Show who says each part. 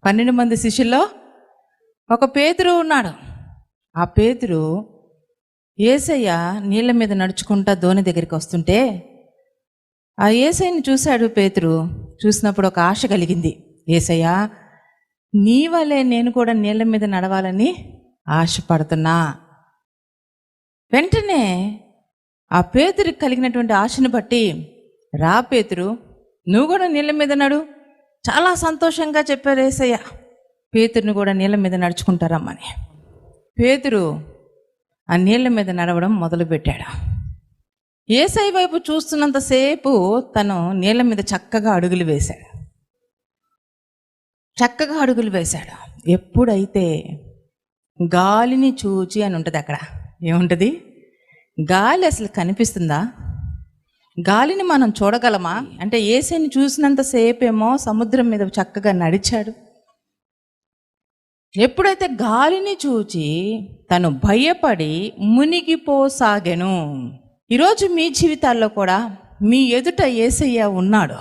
Speaker 1: 12 మంది శిష్యుల్లో ఒక పేతురు ఉన్నాడు. ఆ పేతురు యేసయ్య నీళ్ళ మీద నడుచుకుంటా ధోని దగ్గరికి వస్తుంటే ఆ యేసయ్యని చూశాడు పేతురు. చూసినప్పుడు ఒక ఆశ కలిగింది. యేసయ్య, నీ వల్లే నేను కూడా నీళ్ళ మీద నడవాలని ఆశపడుతున్నా. వెంటనే ఆ పేతురికి కలిగినటువంటి ఆశను బట్టి, రా పేతురు, నువ్వు కూడా నీళ్ళ మీద నడు. చాలా సంతోషంగా చెప్పారు యేసయ్య పేతురుని కూడా నీళ్ళ మీద నడుచుకుంటారమ్మని. పేతురు ఆ నీళ్ళ మీద నడవడం మొదలుపెట్టాడు. యేసయ్య వైపు చూస్తున్నంతసేపు తను నీళ్ళ మీద చక్కగా అడుగులు వేశాడు. ఎప్పుడైతే గాలిని చూచి అని ఉంటుంది, అక్కడ ఏముంటుంది? గాలి అసలు కనిపిస్తుందా? గాలిని మనం చూడగలమా? అంటే యేసయ్యని చూసినంతసేపేమో సముద్రం మీద చక్కగా నడిచాడు. ఎప్పుడైతే గాలిని చూచి తను భయపడి మునిగిపోసాగెను. ఈరోజు మీ జీవితాల్లో కూడా మీ ఎదుట యేసయ్య ఉన్నాడు.